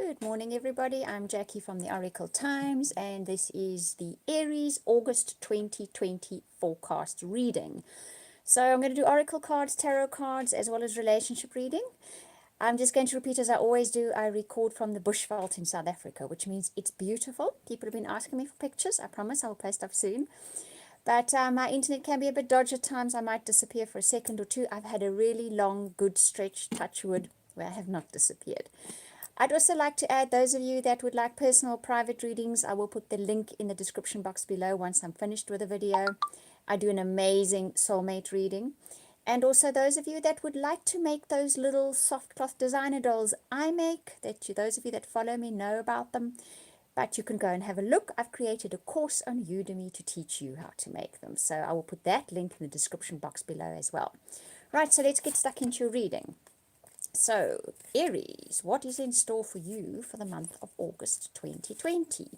Good morning, everybody. I'm Jackie from the Oracle Times, and this is the Aries August 2020 forecast reading. So I'm going to do Oracle cards, tarot cards, as well as relationship reading. I'm just going to repeat as I always do. I record from the Bushveld in South Africa, which means it's beautiful. People have been asking me for pictures. I promise I will post up soon. But my internet can be a bit dodgy at times. I might disappear for a second or two. I've had a really long, good stretch, touch wood, where I have not disappeared. I'd also like to add, those of you that would like personal private readings, I will put the link in the description box below once I'm finished with the video. I do an amazing soulmate reading. And also those of you that would like to make those little soft cloth designer dolls I make, those of you that follow me know about them, but you can go and have a look. I've created a course on Udemy to teach you how to make them. So I will put that link in the description box below as well. Right, so let's get stuck into your reading. So, Aries, what is in store for you for the month of August 2020?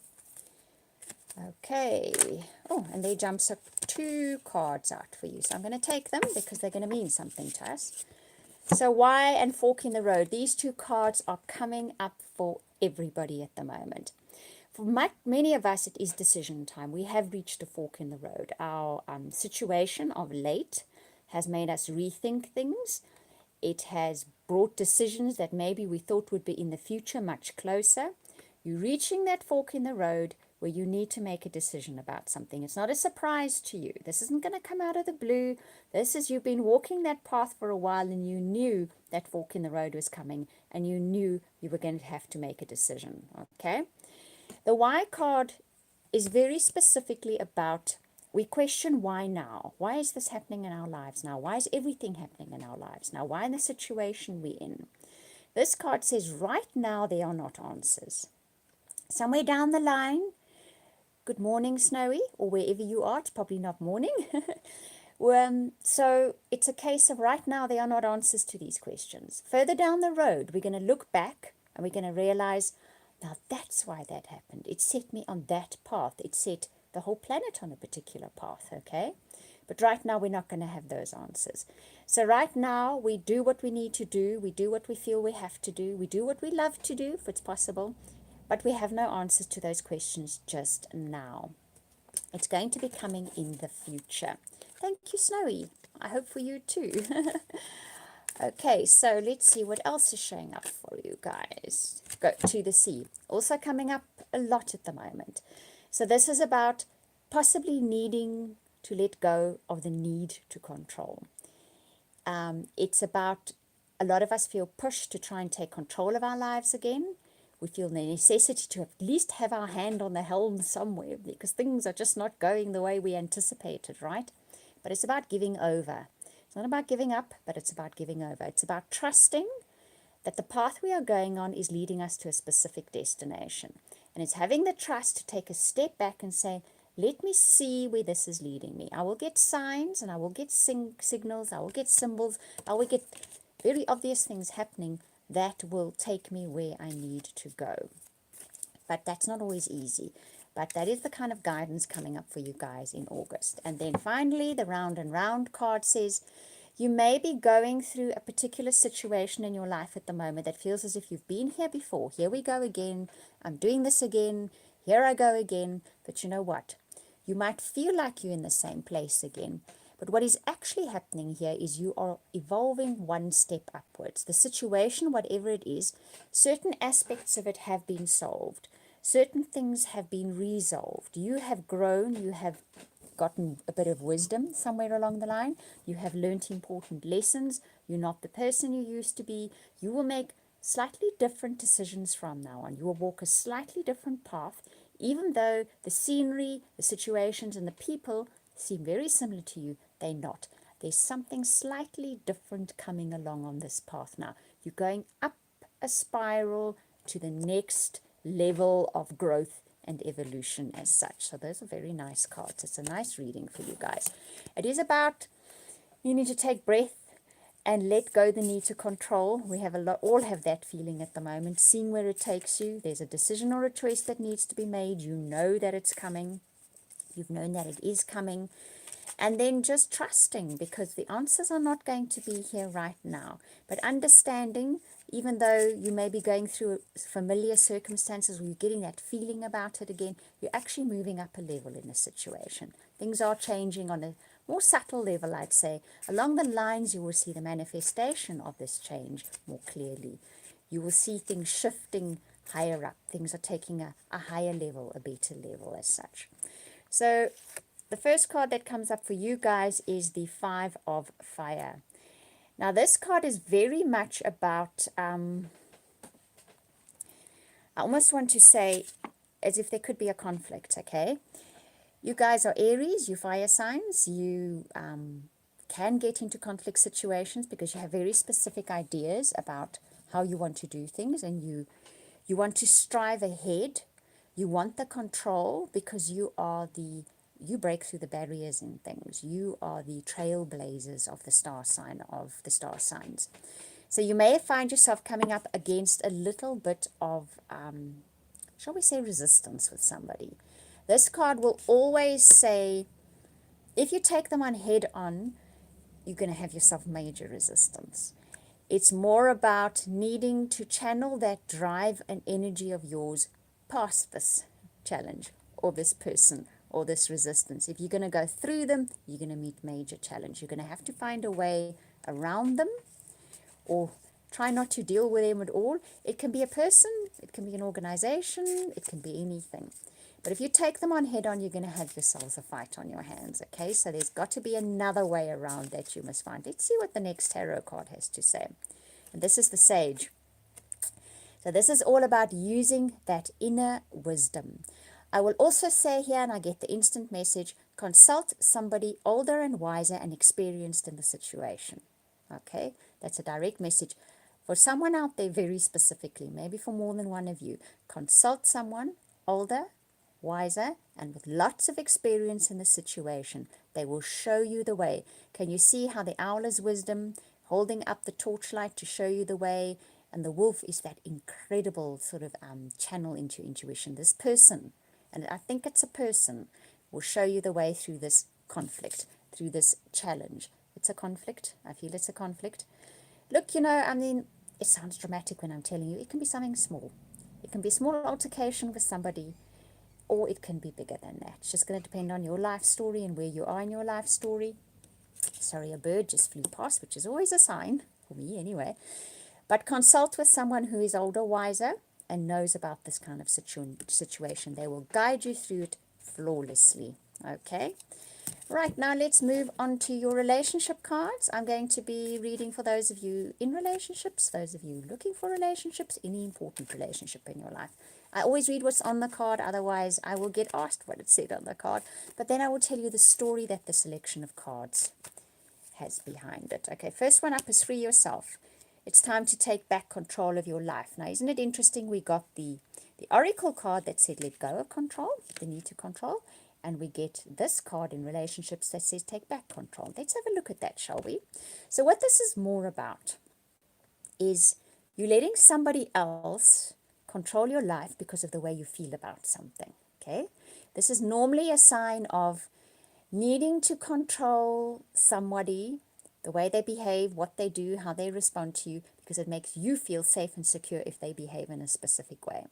Okay. Oh, and there jumps up 2 cards out for you. So I'm going to take them because they're going to mean something to us. So, why and fork in the road? These 2 cards are coming up for everybody at the moment. For many of us, it is decision time. We have reached a fork in the road. Our situation of late has made us rethink things. It has brought decisions that maybe we thought would be in the future much closer. You're reaching that fork in the road where you need to make a decision about something. It's not a surprise to you. This isn't going to come out of the blue. This is, you've been walking that path for a while and you knew that fork in the road was coming and you knew you were going to have to make a decision. Okay? The why card is very specifically about, we question why now. Why is this happening in our lives now? Why is everything happening in our lives now? Why in the situation we're in? This card says right now there are not answers. Somewhere down the line, good morning, Snowy, or wherever you are, it's probably not morning. So it's a case of right now there are not answers to these questions. Further down the road, we're going to look back and we're going to realize, now that's why that happened. It set me on that path. It set the whole planet on a particular path, okay? But right now we're not going to have those answers. So right now we do what we need to do. We do what we feel we have to do. We do what we love to do if it's possible. But we have no answers to those questions just now. It's going to be coming in the future. Thank you, Snowy. I hope for you too. Okay, so let's see what else is showing up for you guys. Go to the sea. Also coming up a lot at the moment. So this is about possibly needing to let go of the need to control. It's about a lot of us feel pushed to try and take control of our lives again. We feel the necessity to at least have our hand on the helm somewhere because things are just not going the way we anticipated, right? But it's about giving over. It's not about giving up, but it's about giving over. It's about trusting that the path we are going on is leading us to a specific destination. And it's having the trust to take a step back and say, let me see where this is leading me. I will get signs and I will get signals. I will get symbols. I will get very obvious things happening that will take me where I need to go. But that's not always easy. But that is the kind of guidance coming up for you guys in August. And then finally, the round and round card says, you may be going through a particular situation in your life at the moment that feels as if you've been here before. Here we go again. I'm doing this again. Here I go again. But you know what? You might feel like you're in the same place again. But what is actually happening here is you are evolving one step upwards. The situation, whatever it is, certain aspects of it have been solved. Certain things have been resolved. You have grown. You have gotten a bit of wisdom somewhere along the line. You have learnt important lessons. You're not the person you used to be. You will make slightly different decisions from now on. You will walk a slightly different path, even though the scenery, the situations, and the people seem very similar to you. They're not. There's something slightly different coming along on this path now. You're going up a spiral to the next level of growth and evolution as such. So those are very nice cards. It's a nice reading for you guys. It is about, you need to take breath and let go the need to control. We have all have that feeling at the moment, seeing where it takes you. There's a decision or a choice that needs to be made. You know that it's coming. You've known that it is coming. And then just trusting, because the answers are not going to be here right now. But understanding even though you may be going through familiar circumstances or you're getting that feeling about it again, you're actually moving up a level in a situation. Things are changing on a more subtle level, I'd say. Along the lines, you will see the manifestation of this change more clearly. You will see things shifting higher up. Things are taking a higher level, a better level as such. So the first card that comes up for you guys is the Five of Fire. Now, this card is very much about, I almost want to say, as if there could be a conflict, okay? You guys are Aries, you fire signs, you can get into conflict situations because you have very specific ideas about how you want to do things, and you want to strive ahead. You want the control because you break through the barriers in things. You are the trailblazers of the star sign, of the star signs. So you may find yourself coming up against a little bit of, shall we say, resistance with somebody. This card will always say, if you take them on head on, you're going to have yourself major resistance. It's more about needing to channel that drive and energy of yours past this challenge or this person or this resistance. If you're going to go through them, you're going to meet major challenge. You're going to have to find a way around them or try not to deal with them at all. It can be a person, it can be an organization, it can be anything. But if you take them on head on, you're going to have yourselves a fight on your hands, okay? So there's got to be another way around that you must find. Let's see what the next tarot card has to say. And this is the Sage. So this is all about using that inner wisdom. I will also say here, and I get the instant message, consult somebody older and wiser and experienced in the situation. Okay, that's a direct message. For someone out there very specifically, maybe for more than one of you, consult someone older, wiser, and with lots of experience in the situation. They will show you the way. Can you see how the owl is wisdom, holding up the torchlight to show you the way, and the wolf is that incredible sort of channel into intuition. This person, and I think it's a person, will show you the way through this conflict, through this challenge. It's a conflict. I feel it's a conflict. Look, you know, I mean, it sounds dramatic when I'm telling you. It can be something small. It can be a small altercation with somebody, or it can be bigger than that. It's just going to depend on your life story and where you are in your life story. Sorry, a bird just flew past, which is always a sign, for me anyway. But consult with someone who is older, wiser, and knows about this kind of situation. They will guide you through it flawlessly. Okay? Right, now let's move on to your relationship cards. I'm going to be reading for those of you in relationships, those of you looking for relationships, any important relationship in your life. I always read what's on the card, otherwise I will get asked what it said on the card. But then I will tell you the story that the selection of cards has behind it. Okay, first one up is Free Yourself. It's time to take back control of your life. Now, isn't it interesting? We got the Oracle card that said let go of control, the need to control. And we get this card in relationships that says take back control. Let's have a look at that, shall we? So what this is more about is you letting somebody else control your life because of the way you feel about something, okay? This is normally a sign of needing to control somebody, the way they behave, what they do, how they respond to you, because it makes you feel safe and secure if they behave in a specific way.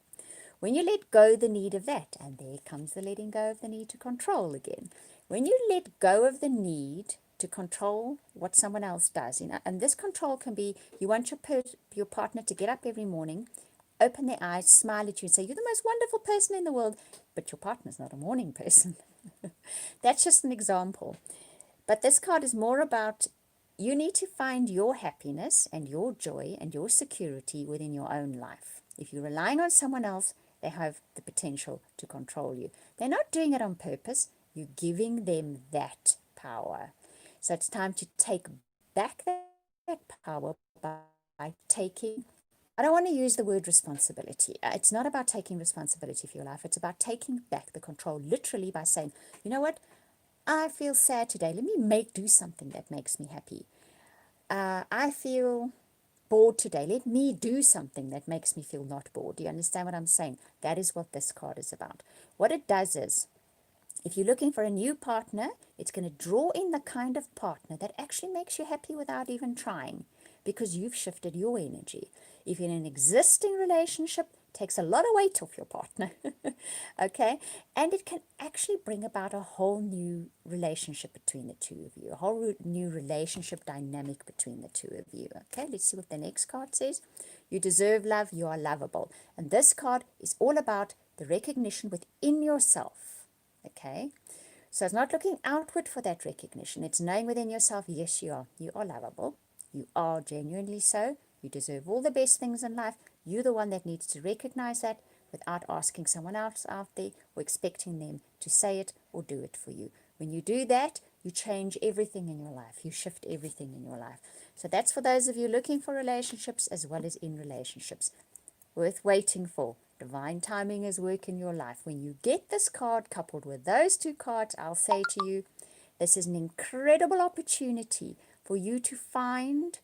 When you let go the need of that, and there comes the letting go of the need to control again. When you let go of the need to control what someone else does, and this control can be, you want your partner to get up every morning, open their eyes, smile at you and say, you're the most wonderful person in the world, but your partner's not a morning person. That's just an example. But this card is more about you need to find your happiness and your joy and your security within your own life. If you're relying on someone else, they have the potential to control you. They're not doing it on purpose. You're giving them that power. So it's time to take back that power by taking, I don't want to use the word responsibility. It's not about taking responsibility for your life. It's about taking back the control, literally by saying, you know what? I feel sad today. Let me do something that makes me happy. I feel bored today. Let me do something that makes me feel not bored. Do you understand what I'm saying? That is what this card is about. What it does is, if you're looking for a new partner, it's going to draw in the kind of partner that actually makes you happy without even trying. because you've shifted your energy. If you're in an existing relationship, it takes a lot of weight off your partner. Okay? And it can actually bring about a whole new relationship between the two of you, a whole new relationship dynamic between the two of you. Okay, let's see what the next card says. You deserve love, you are lovable. And this card is all about the recognition within yourself. Okay? So it's not looking outward for that recognition. It's knowing within yourself, yes, you are. You are lovable. You are genuinely so. You deserve all the best things in life. You're the one that needs to recognize that without asking someone else out there or expecting them to say it or do it for you. When you do that, you change everything in your life. You shift everything in your life. So that's for those of you looking for relationships as well as in relationships. Worth waiting for. Divine timing is work in your life. When you get this card coupled with those two cards, I'll say to you, this is an incredible opportunity for you to find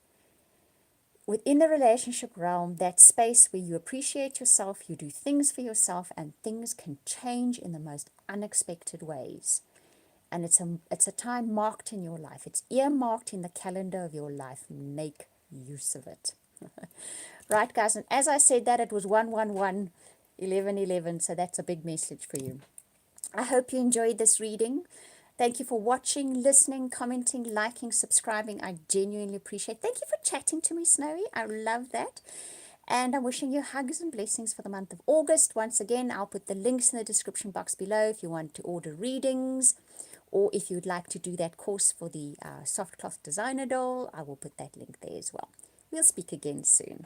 within the relationship realm that space where you appreciate yourself, you do things for yourself, and things can change in the most unexpected ways. And it's a time marked in your life. It's earmarked in the calendar of your life. Make use of it. Right, guys, and as I said that, it was 111, 1111, so that's a big message for you. I hope you enjoyed this reading. Thank you for watching, listening, commenting, liking, subscribing. I genuinely appreciate it. Thank you for chatting to me, Snowy. I love that. And I'm wishing you hugs and blessings for the month of August. Once again, I'll put the links in the description box below if you want to order readings, or if you'd like to do that course for the soft cloth designer doll, I will put that link there as well. We'll speak again soon.